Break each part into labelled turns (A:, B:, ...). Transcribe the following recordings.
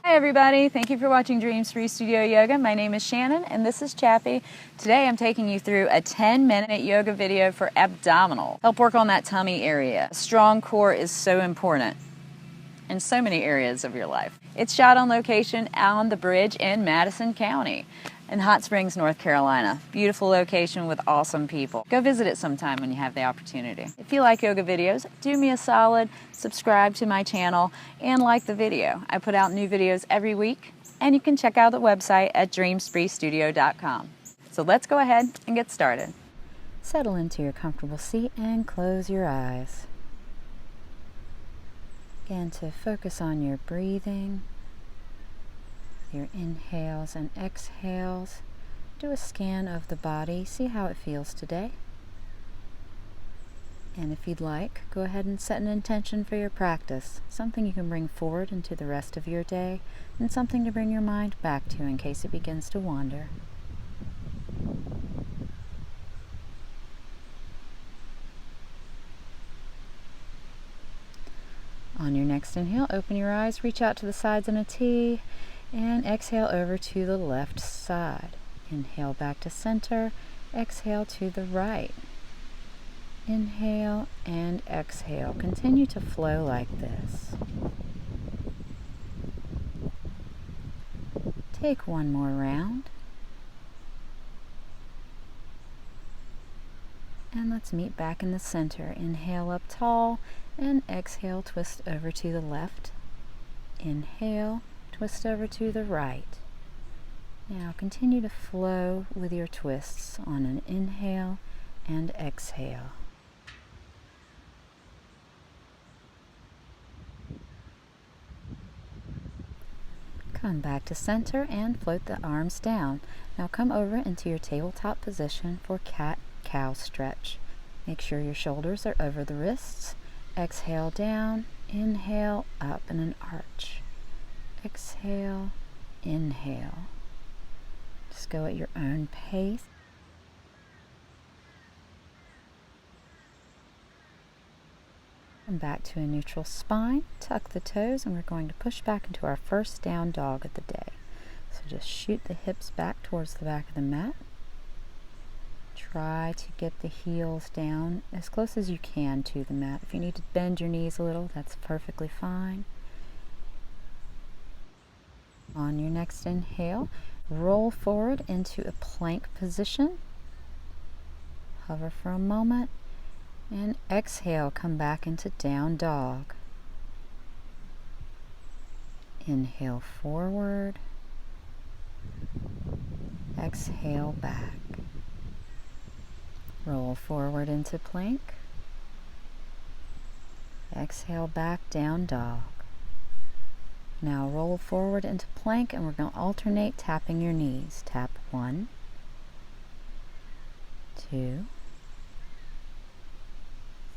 A: Hi everybody, thank you for watching DreamSpree Studio Yoga. My name is Shannon and this is Chappy. Today I'm taking you through a 10-minute yoga video for abdominal. Help work on that tummy area. A strong core is so important in so many areas of your life. It's shot on location on the bridge in Madison County in Hot Springs, North Carolina. Beautiful location with awesome people. Go visit it sometime when you have the opportunity. If you like yoga videos, do me a solid, subscribe to my channel and like the video. I put out new videos every week and you can check out the website at DreamSpreeStudio.com. So let's go ahead and get started. Settle into your comfortable seat and close your eyes. Again, to focus on your breathing, your inhales and exhales. Do a scan of the body, see how it feels today. And if you'd like, go ahead and set an intention for your practice, something you can bring forward into the rest of your day, and something to bring your mind back to in case it begins to wander. On your next inhale, open your eyes, reach out to the sides in a T, and exhale over to the left side. Inhale back to center, exhale to the right. Inhale and exhale. Continue to flow like this. Take one more round. And let's meet back in the center. Inhale up tall and exhale, twist over to the left. Inhale, twist over to the right. Now continue to flow with your twists on an inhale and exhale. Come back to center and float the arms down. Now come over into your tabletop position for cat-cow stretch. Make sure your shoulders are over the wrists. Exhale down, inhale up in an arch. Exhale, inhale. Just go at your own pace. Come back to a neutral spine, tuck the toes, and we're going to push back into our first down dog of the day. So just shoot the hips back towards the back of the mat. Try to get the heels down as close as you can to the mat. If you need to bend your knees a little, that's perfectly fine. On your next inhale, roll forward into a plank position. Hover for a moment. And exhale, come back into down dog. Inhale forward. Exhale back. Roll forward into plank. Exhale back, down dog. Now roll forward into plank and we're going to alternate tapping your knees. Tap 1, 2,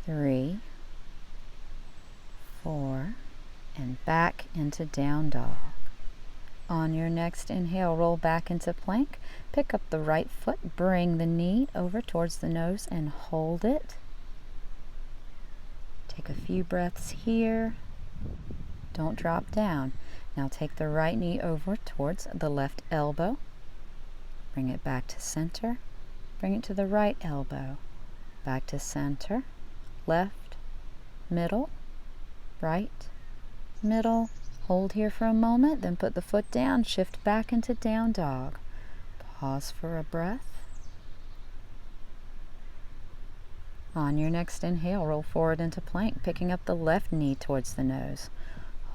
A: 3, 4, and back into down dog. On your next inhale, roll back into plank. Pick up the right foot, bring the knee over towards the nose and hold it. Take a few breaths here. Don't drop down. Now take the right knee over towards the left elbow. Bring it back to center. Bring it to the right elbow. Back to center. Left, middle, right, middle. Hold here for a moment, then put the foot down, shift back into down dog. Pause for a breath. On your next inhale, roll forward into plank, picking up the left knee towards the nose.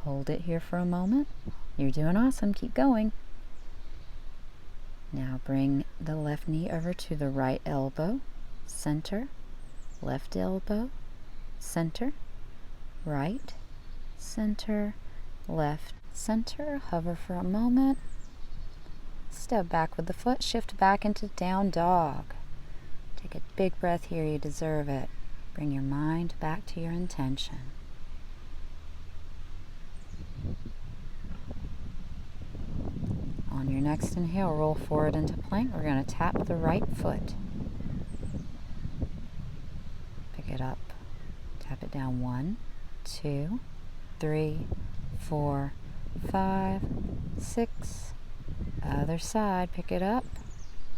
A: Hold it here for a moment. You're doing awesome. Keep going. Now bring the left knee over to the right elbow, center, left elbow, center, right, center, left, center. Hover for a moment. Step back with the foot, shift back into down dog. Take a big breath here, you deserve it. Bring your mind back to your intention. On your next inhale, roll forward into plank. We're going to tap the right foot. Pick it up. Tap it down 1, 2, 3, 4, 5, 6. Other side, pick it up.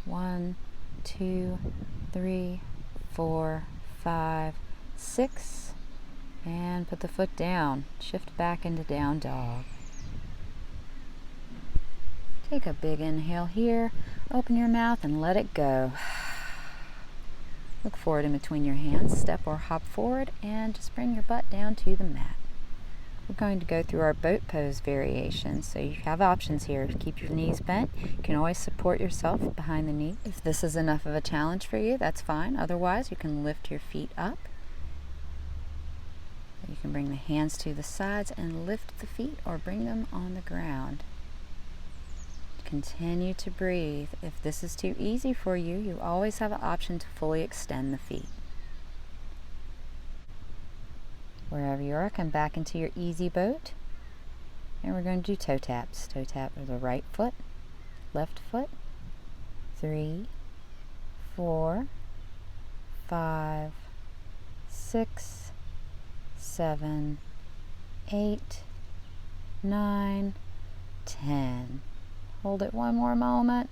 A: 1, 2, 3, 4, 5, 6. And put the foot down. Shift back into down dog. Take a big inhale here. Open your mouth and let it go. Look forward in between your hands. Step or hop forward and just bring your butt down to the mat. We're going to go through our boat pose variation. So you have options here. Keep your knees bent. You can always support yourself behind the knee. If this is enough of a challenge for you, that's fine. Otherwise, you can lift your feet up. You can bring the hands to the sides and lift the feet or bring them on the ground. Continue to breathe. If this is too easy for you, you always have an option to fully extend the feet. Wherever you are, come back into your easy boat. And we're going to do toe taps. Toe tap with the right foot, left foot. 3, 4, 5, 6, 7, 8, 9, 10. Hold it one more moment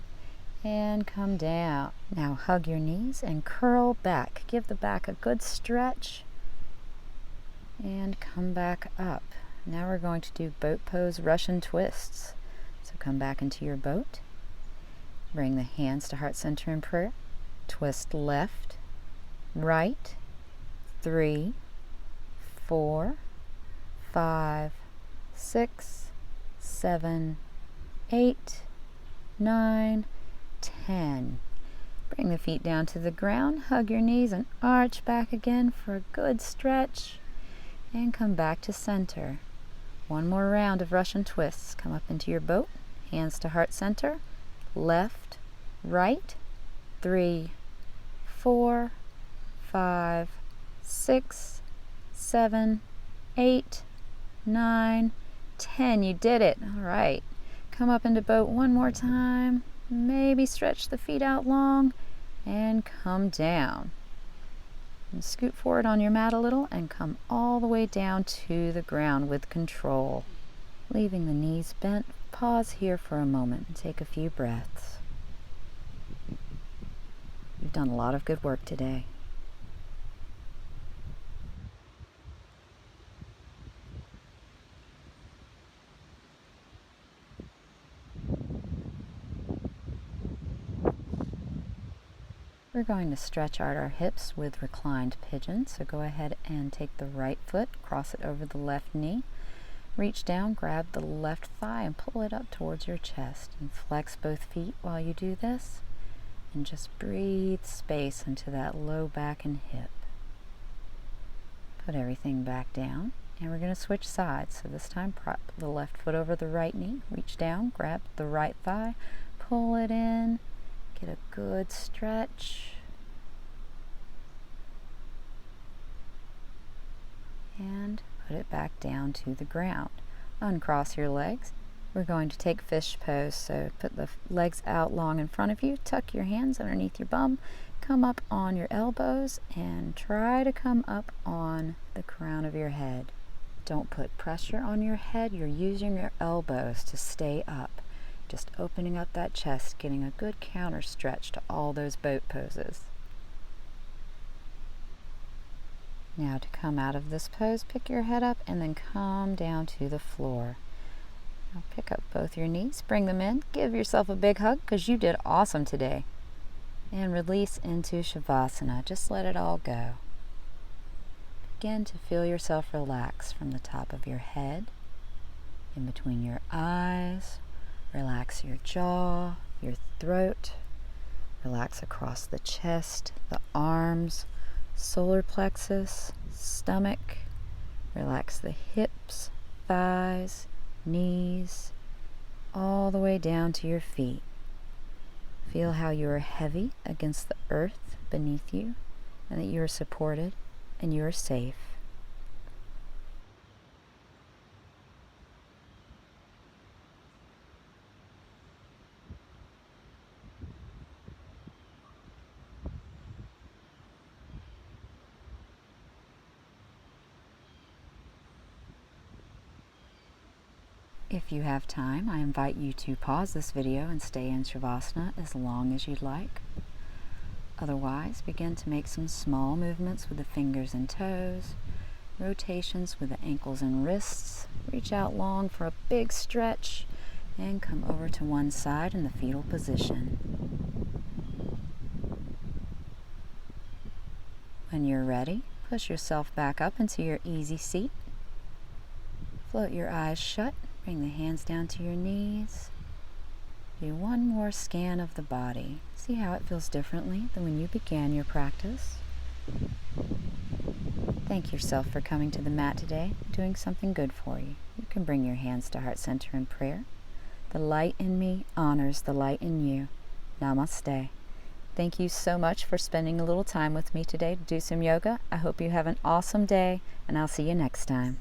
A: and come down. Now hug your knees and curl back. Give the back a good stretch and come back up. Now we're going to do boat pose Russian twists. So come back into your boat. Bring the hands to heart center in prayer. Twist left, right, 3, 4, 5, 6, 7, 8, 9, 10. Bring the feet down to the ground, hug your knees and arch back again for a good stretch and come back to center. One more round of Russian twists. Come up into your boat, hands to heart center, left, right, 3, 4, 5, 6, 7, 8, 9, 10. You did it. All right. Come up into boat one more time. Maybe stretch the feet out long and come down. And scoot forward on your mat a little and come all the way down to the ground with control. Leaving the knees bent, pause here for a moment and take a few breaths. You've done a lot of good work today. We're going to stretch out our hips with reclined pigeon. So go ahead and take the right foot, cross it over the left knee. Reach down, grab the left thigh and pull it up towards your chest. And flex both feet while you do this. And just breathe space into that low back and hip. Put everything back down. And we're going to switch sides. So this time prop the left foot over the right knee. Reach down, grab the right thigh, pull it in. Get a good stretch. And put it back down to the ground. Uncross your legs. We're going to take fish pose. So put the legs out long in front of you. Tuck your hands underneath your bum. Come up on your elbows and try to come up on the crown of your head. Don't put pressure on your head. You're using your elbows to stay up. Just opening up that chest, getting a good counter stretch to all those boat poses. Now to come out of this pose, pick your head up and then come down to the floor. Now pick up both your knees, bring them in, give yourself a big hug because you did awesome today. And release into Shavasana. Just let it all go. Begin to feel yourself relax from the top of your head, in between your eyes. Relax your jaw, your throat. Relax across the chest, the arms, solar plexus, stomach. Relax the hips, thighs, knees, all the way down to your feet. Feel how you are heavy against the earth beneath you and that you are supported and you are safe. If you have time, I invite you to pause this video and stay in Shavasana as long as you'd like. Otherwise, begin to make some small movements with the fingers and toes, rotations with the ankles and wrists. Reach out long for a big stretch and come over to one side in the fetal position. When you're ready, push yourself back up into your easy seat. Float your eyes shut, bring the hands down to your knees. Do one more scan of the body. See how it feels differently than when you began your practice. Thank yourself for coming to the mat today, doing something good for you. You can bring your hands to heart center in prayer. The light in me honors the light in you. Namaste. Thank you so much for spending a little time with me today to do some yoga. I hope you have an awesome day, and I'll see you next time.